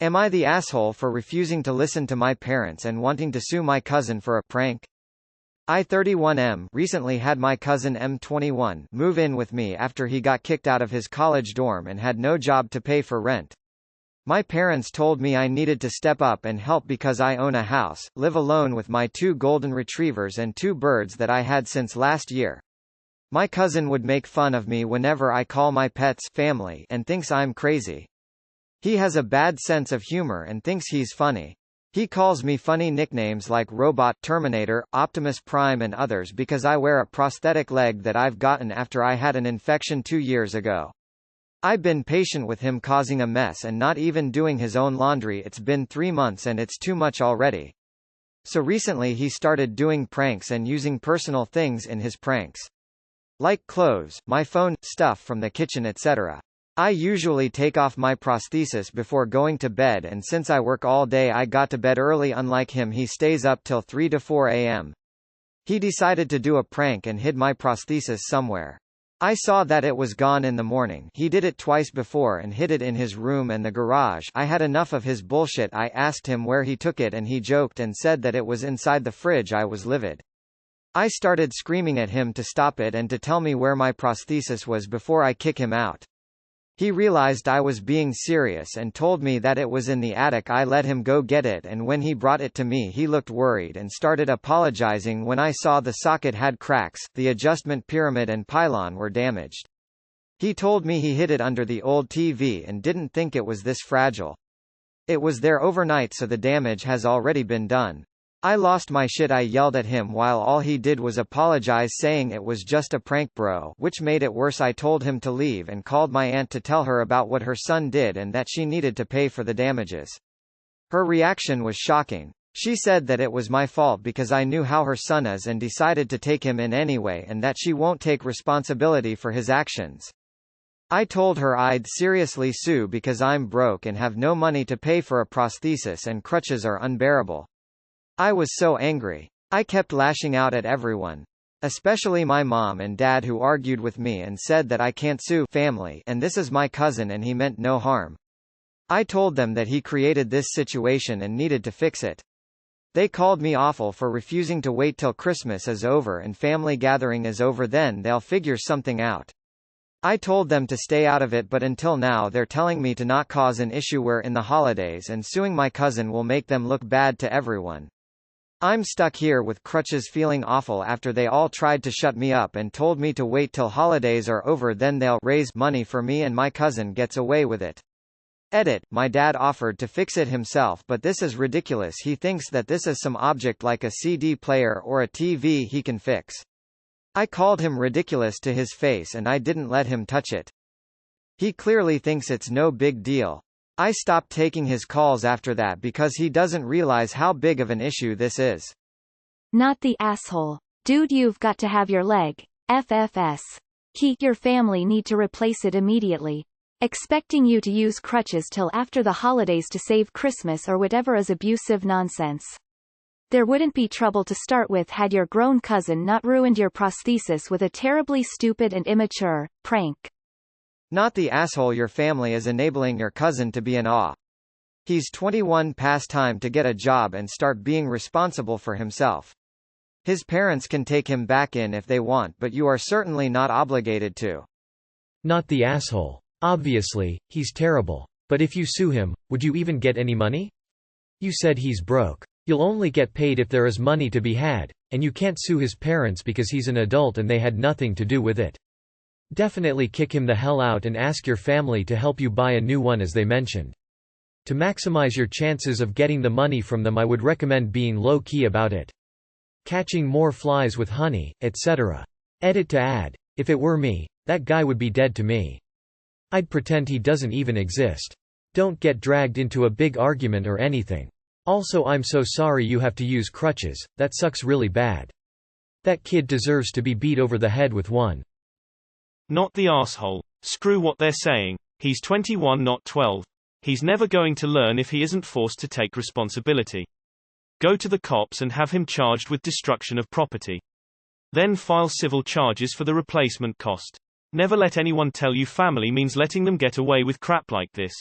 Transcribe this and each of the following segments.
Am I the asshole for refusing to listen to my parents and wanting to sue my cousin for a prank? I-31M recently had my cousin M21 move in with me after he got kicked out of his college dorm and had no job to pay for rent. My parents told me I needed to step up and help because I own a house, live alone with my 2 golden retrievers and 2 birds that I had since last year. My cousin would make fun of me whenever I call my pets family and thinks I'm crazy. He has a bad sense of humor and thinks he's funny. He calls me funny nicknames like Robot, Terminator, Optimus Prime and others because I wear a prosthetic leg that I've gotten after I had an infection 2 years ago. I've been patient with him causing a mess and not even doing his own laundry. It's been 3 months and it's too much already. So recently he started doing pranks and using personal things in his pranks. Like clothes, my phone, stuff from the kitchen etc. I usually take off my prosthesis before going to bed, and since I work all day I got to bed early. Unlike him, he stays up till 3 to 4 a.m. He decided to do a prank and hid my prosthesis somewhere. I saw that it was gone in the morning. He did it twice before and hid it in his room and the garage. I had enough of his bullshit. I asked him where he took it and he joked and said that it was inside the fridge. I was livid. I started screaming at him to stop it and to tell me where my prosthesis was before I kick him out. He realized I was being serious and told me that it was in the attic. I let him go get it, and when he brought it to me he looked worried and started apologizing when I saw the socket had cracks, the adjustment pyramid and pylon were damaged. He told me he hid it under the old TV and didn't think it was this fragile. It was there overnight, so the damage has already been done. I lost my shit. I yelled at him while all he did was apologize, saying it was just a prank bro, which made it worse. I told him to leave and called my aunt to tell her about what her son did and that she needed to pay for the damages. Her reaction was shocking. She said that it was my fault because I knew how her son is and decided to take him in anyway, and that she won't take responsibility for his actions. I told her I'd seriously sue because I'm broke and have no money to pay for a prosthesis and crutches are unbearable. I was so angry. I kept lashing out at everyone. Especially my mom and dad, who argued with me and said that I can't sue family and this is my cousin and he meant no harm. I told them that he created this situation and needed to fix it. They called me awful for refusing to wait till Christmas is over and family gathering is over, then they'll figure something out. I told them to stay out of it, but until now they're telling me to not cause an issue where in the holidays, and suing my cousin will make them look bad to everyone. I'm stuck here with crutches, feeling awful after they all tried to shut me up and told me to wait till holidays are over, then they'll raise money for me and my cousin gets away with it. Edit, my dad offered to fix it himself, but this is ridiculous. He thinks that this is some object like a CD player or a TV he can fix. I called him ridiculous to his face and I didn't let him touch it. He clearly thinks it's no big deal. I stopped taking his calls after that because he doesn't realize how big of an issue this is. Not the asshole. Dude, you've got to have your leg. FFS. Your family need to replace it immediately. Expecting you to use crutches till after the holidays to save Christmas or whatever is abusive nonsense. There wouldn't be trouble to start with had your grown cousin not ruined your prosthesis with a terribly stupid and immature prank. Not the asshole. Your family is enabling your cousin to be an awe. He's 21, past time to get a job and start being responsible for himself. His parents can take him back in if they want, but you are certainly not obligated to. Not the asshole. Obviously, he's terrible. But if you sue him, would you even get any money? You said he's broke. You'll only get paid if there is money to be had, and you can't sue his parents because he's an adult and they had nothing to do with it. Definitely kick him the hell out and ask your family to help you buy a new one, as they mentioned. To maximize your chances of getting the money from them, I would recommend being low-key about it. Catching more flies with honey, etc. Edit to add, if it were me, that guy would be dead to me. I'd pretend he doesn't even exist. Don't get dragged into a big argument or anything. Also, I'm so sorry you have to use crutches, that sucks really bad. That kid deserves to be beat over the head with one. Not the asshole. Screw what they're saying. He's 21, not 12. He's never going to learn if he isn't forced to take responsibility. Go to the cops and have him charged with destruction of property. Then file civil charges for the replacement cost. Never let anyone tell you family means letting them get away with crap like this.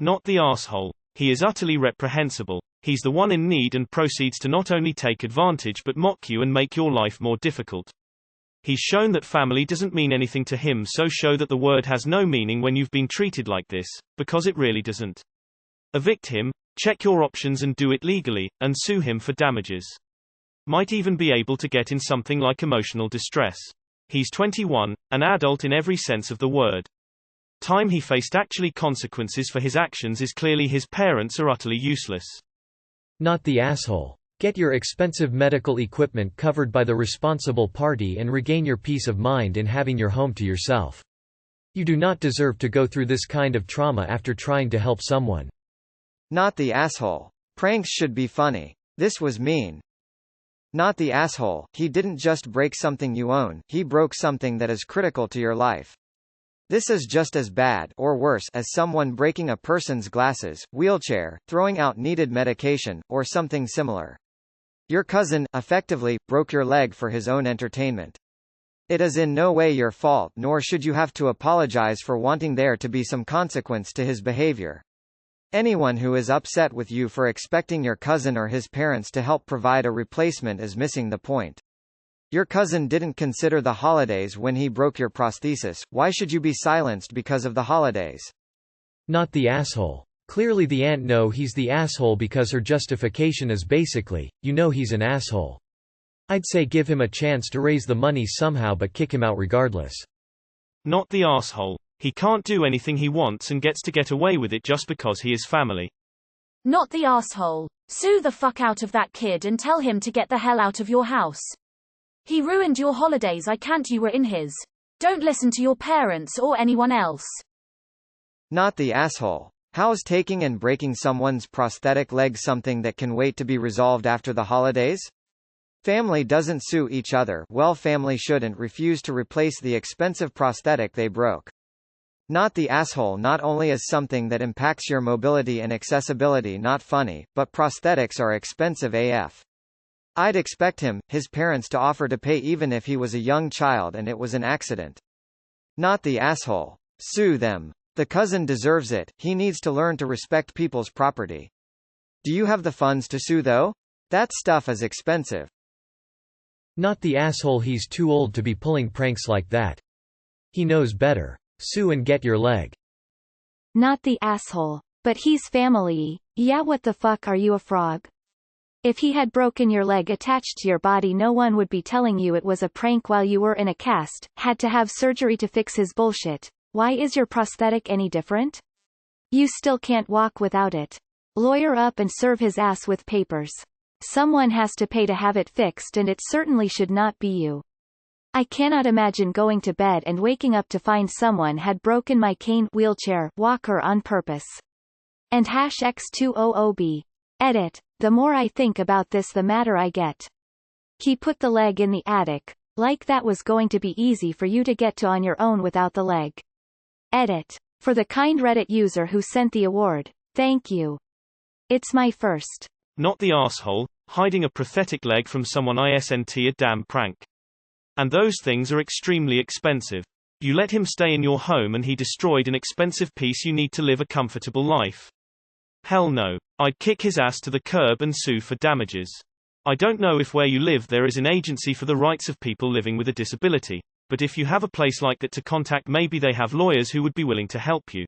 Not the asshole. He is utterly reprehensible. He's the one in need and proceeds to not only take advantage but mock you and make your life more difficult. He's shown that family doesn't mean anything to him, so show that the word has no meaning when you've been treated like this, because it really doesn't. Evict him, check your options and do it legally, and sue him for damages. Might even be able to get in something like emotional distress. He's 21, an adult in every sense of the word. Time he faced actually consequences for his actions is clearly his parents are utterly useless. Not the asshole. Get your expensive medical equipment covered by the responsible party and regain your peace of mind in having your home to yourself. You do not deserve to go through this kind of trauma after trying to help someone. Not the asshole. Pranks should be funny. This was mean. Not the asshole. He didn't just break something you own, he broke something that is critical to your life. This is just as bad, or worse, as someone breaking a person's glasses, wheelchair, throwing out needed medication, or something similar. Your cousin, effectively, broke your leg for his own entertainment. It is in no way your fault, nor should you have to apologize for wanting there to be some consequence to his behavior. Anyone who is upset with you for expecting your cousin or his parents to help provide a replacement is missing the point. Your cousin didn't consider the holidays when he broke your prosthesis, why should you be silenced because of the holidays? Not the asshole. Clearly the aunt knows he's the asshole because her justification is basically, you know he's an asshole. I'd say give him a chance to raise the money somehow but kick him out regardless. Not the asshole. He can't do anything he wants and gets to get away with it just because he is family. Not the asshole. Sue the fuck out of that kid and tell him to get the hell out of your house. He ruined your holidays, I can't, you were in his. Don't listen to your parents or anyone else. Not the asshole. How's taking and breaking someone's prosthetic leg something that can wait to be resolved after the holidays? Family doesn't sue each other, well, family shouldn't refuse to replace the expensive prosthetic they broke. Not the asshole. Not only is something that impacts your mobility and accessibility not funny, but prosthetics are expensive AF. I'd expect him, his parents to offer to pay even if he was a young child and it was an accident. Not the asshole. Sue them. The cousin deserves it, he needs to learn to respect people's property. Do you have the funds to sue though? That stuff is expensive. Not the asshole. He's too old to be pulling pranks like that. He knows better. Sue and get your leg. Not the asshole. But he's family. Yeah, what the fuck, are you a frog? If he had broken your leg attached to your body, no one would be telling you it was a prank while you were in a cast, had to have surgery to fix his bullshit. Why is your prosthetic any different? You still can't walk without it. Lawyer up and serve his ass with papers. Someone has to pay to have it fixed and it certainly should not be you. I cannot imagine going to bed and waking up to find someone had broken my cane wheelchair walker on purpose. And #X200B. Edit. The more I think about this, the madder I get. He put the leg in the attic. Like that was going to be easy for you to get to on your own without the leg. Edit. For the kind Reddit user who sent the award, thank you. It's my first. Not the asshole. Hiding a prosthetic leg from someone isn't a damn prank. And those things are extremely expensive. You let him stay in your home and he destroyed an expensive piece you need to live a comfortable life. Hell no. I'd kick his ass to the curb and sue for damages. I don't know if where you live there is an agency for the rights of people living with a disability, but if you have a place like that to contact, maybe they have lawyers who would be willing to help you.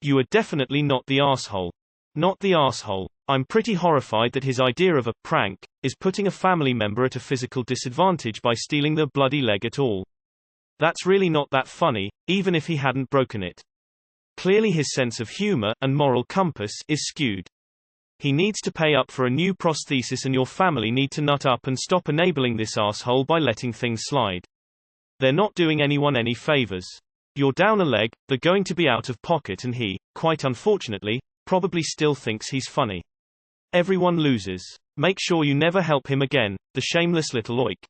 You are definitely not the asshole. Not the asshole. I'm pretty horrified that his idea of a prank is putting a family member at a physical disadvantage by stealing their bloody leg at all. That's really not that funny, even if he hadn't broken it. Clearly his sense of humor and moral compass is skewed. He needs to pay up for a new prosthesis and your family need to nut up and stop enabling this asshole by letting things slide. They're not doing anyone any favors. You're down a leg, they're going to be out of pocket, and he, quite unfortunately, probably still thinks he's funny. Everyone loses. Make sure you never help him again, the shameless little oik.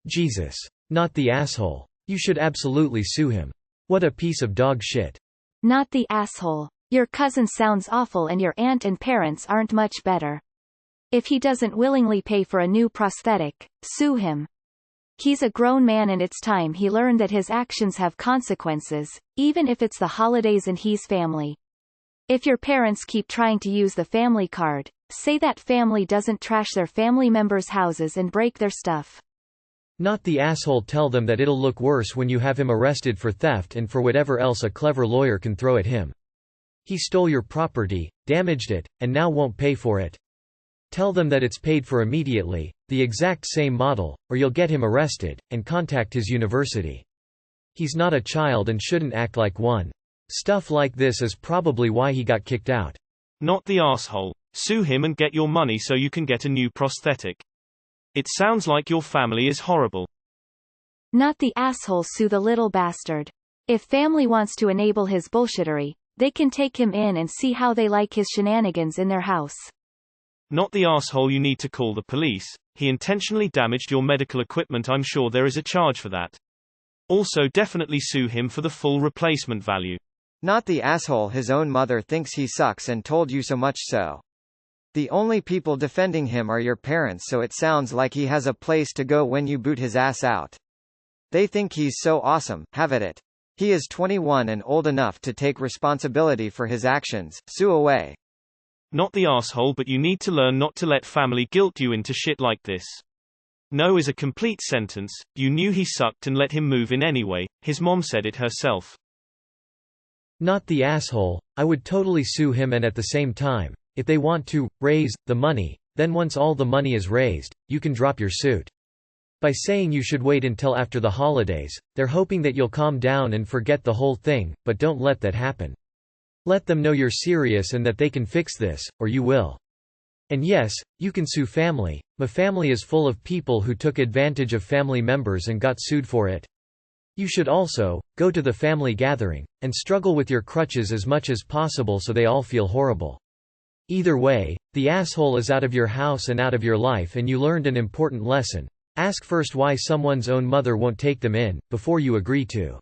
Jesus. Not the asshole. You should absolutely sue him. What a piece of dog shit. Not the asshole. Your cousin sounds awful and your aunt and parents aren't much better. If he doesn't willingly pay for a new prosthetic, sue him. He's a grown man and it's time he learned that his actions have consequences, even if it's the holidays and he's family. If your parents keep trying to use the family card, say that family doesn't trash their family members' houses and break their stuff. Not the asshole. Tell them that it'll look worse when you have him arrested for theft and for whatever else a clever lawyer can throw at him. He stole your property, damaged it, and now won't pay for it. Tell them that it's paid for immediately, the exact same model, or you'll get him arrested, and contact his university. He's not a child and shouldn't act like one. Stuff like this is probably why he got kicked out. Not the asshole. Sue him and get your money so you can get a new prosthetic. It sounds like your family is horrible. Not the asshole. Sue the little bastard. If family wants to enable his bullshittery, they can take him in and see how they like his shenanigans in their house. Not the asshole. You need to call the police. He intentionally damaged your medical equipment. I'm sure there is a charge for that. Also definitely sue him for the full replacement value. Not the asshole. His own mother thinks he sucks and told you so much so. The only people defending him are your parents, so it sounds like he has a place to go when you boot his ass out. They think he's so awesome, have at it. He is 21 and old enough to take responsibility for his actions. Sue away. Not the asshole, but you need to learn not to let family guilt you into shit like this. No is a complete sentence. You knew he sucked and let him move in anyway. His mom said it herself. Not the asshole. I would totally sue him, and at the same time, if they want to raise the money, then once all the money is raised, you can drop your suit. By saying you should wait until after the holidays, they're hoping that you'll calm down and forget the whole thing, but don't let that happen. Let them know you're serious and that they can fix this, or you will. And yes, you can sue family. My family is full of people who took advantage of family members and got sued for it. You should also go to the family gathering and struggle with your crutches as much as possible so they all feel horrible. Either way, the asshole is out of your house and out of your life, and you learned an important lesson. Ask first why someone's own mother won't take them in, before you agree to.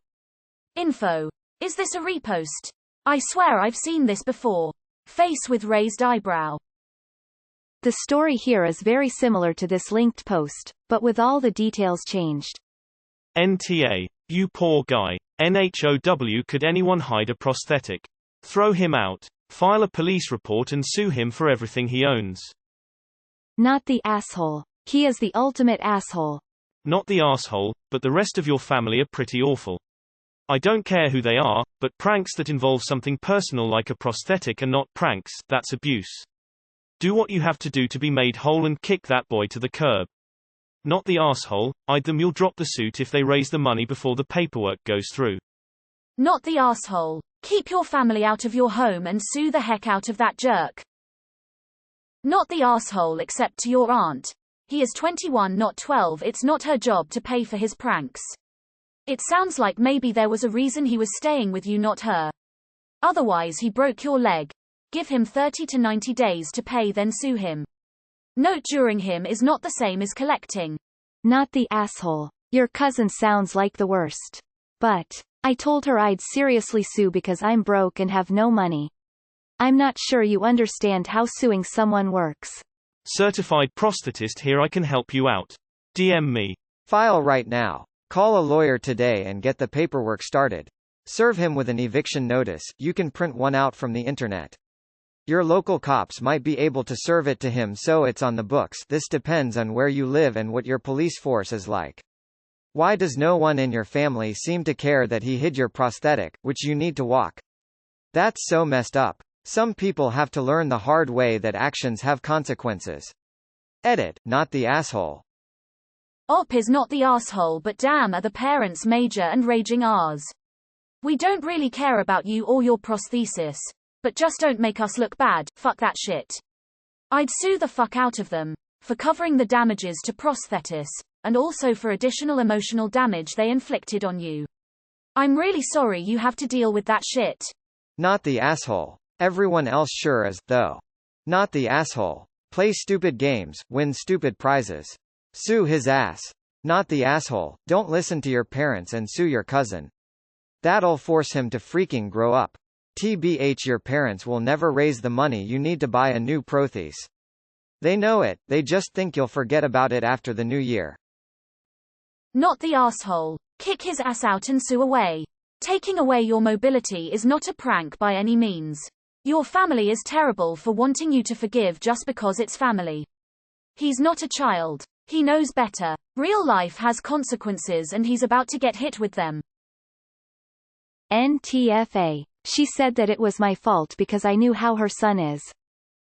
Info. Is this a repost? I swear I've seen this before. Face with raised eyebrow. The story here is very similar to this linked post, but with all the details changed. NTA. You poor guy. NHOW. Could anyone hide a prosthetic? Throw him out. File a police report and sue him for everything he owns. Not the asshole. He is the ultimate asshole. Not the asshole, but the rest of your family are pretty awful. I don't care who they are, but pranks that involve something personal like a prosthetic are not pranks, that's abuse. Do what you have to do to be made whole and kick that boy to the curb. Not the asshole. I'd them. You'll drop the suit if they raise the money before the paperwork goes through. Not the asshole. Keep your family out of your home and sue the heck out of that jerk. Not the asshole, except to your aunt. He is 21, not 12. It's not her job to pay for his pranks. It sounds like maybe there was a reason he was staying with you, not her. Otherwise he broke your leg. Give him 30 to 90 days to pay, then sue him. Note: during him is not the same as collecting. Not the asshole. Your cousin sounds like the worst. But I told her I'd seriously sue because I'm broke and have no money. I'm not sure you understand how suing someone works. Certified prosthetist here. I can help you out. DM me. File right now. Call a lawyer today and get the paperwork started. Serve him with an eviction notice. You can print one out from the internet. Your local cops might be able to serve it to him so it's on the books. This depends on where you live and what your police force is like. Why does no one in your family seem to care that he hid your prosthetic, which you need to walk? That's so messed up. Some people have to learn the hard way that actions have consequences. Edit. Not the asshole. Op is not the asshole, but damn are the parents major and raging R's. We don't really care about you or your prosthesis. But just don't make us look bad. Fuck that shit. I'd sue the fuck out of them for covering the damages to prosthetis, and also for additional emotional damage they inflicted on you. I'm really sorry you have to deal with that shit. Not the asshole. Everyone else sure is, though. Not the asshole. Play stupid games, win stupid prizes. Sue his ass. Not the asshole. Don't listen to your parents and sue your cousin. That'll force him to freaking grow up. TBH, your parents will never raise the money you need to buy a new prothese. They know it, they just think you'll forget about it after the new year. Not the asshole. Kick his ass out and sue away. Taking away your mobility is not a prank by any means. Your family is terrible for wanting you to forgive just because it's family. He's not a child. He knows better. Real life has consequences and he's about to get hit with them. NTFA. She said that it was my fault because I knew how her son is.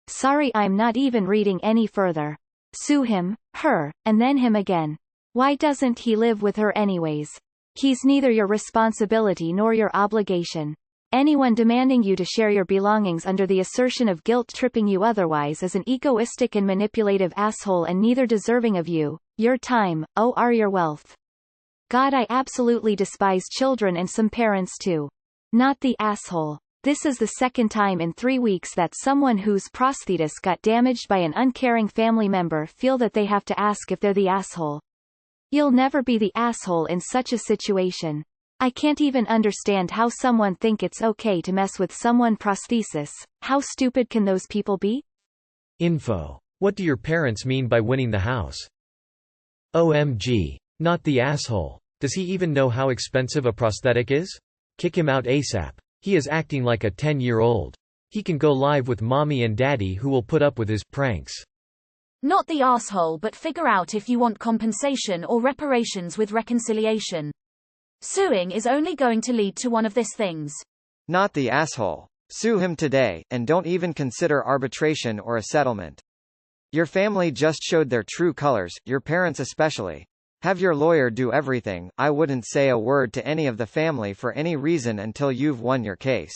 Sorry, I'm not even reading any further. Sue him, her, and then him again. Why doesn't he live with her anyways? He's neither your responsibility nor your obligation. Anyone demanding you to share your belongings under the assertion of guilt tripping you otherwise is an egoistic and manipulative asshole and neither deserving of you, your time, or your wealth. God, I absolutely despise children and some parents too. Not the asshole. This is the second time in 3 weeks that someone whose prosthesis got damaged by an uncaring family member feel that they have to ask if they're the asshole. You'll never be the asshole in such a situation. I can't even understand how someone think it's okay to mess with someone's prosthesis. How stupid can those people be? Info. What do your parents mean by winning the house? OMG. Not the asshole. Does he even know how expensive a prosthetic is? Kick him out ASAP. He is acting like a 10-year-old. He can go live with mommy and daddy who will put up with his pranks. Not the asshole, but figure out if you want compensation or reparations with reconciliation. Suing is only going to lead to one of these things. Not the asshole. Sue him today, and don't even consider arbitration or a settlement. Your family just showed their true colors, your parents especially. Have your lawyer do everything. I wouldn't say a word to any of the family for any reason until you've won your case.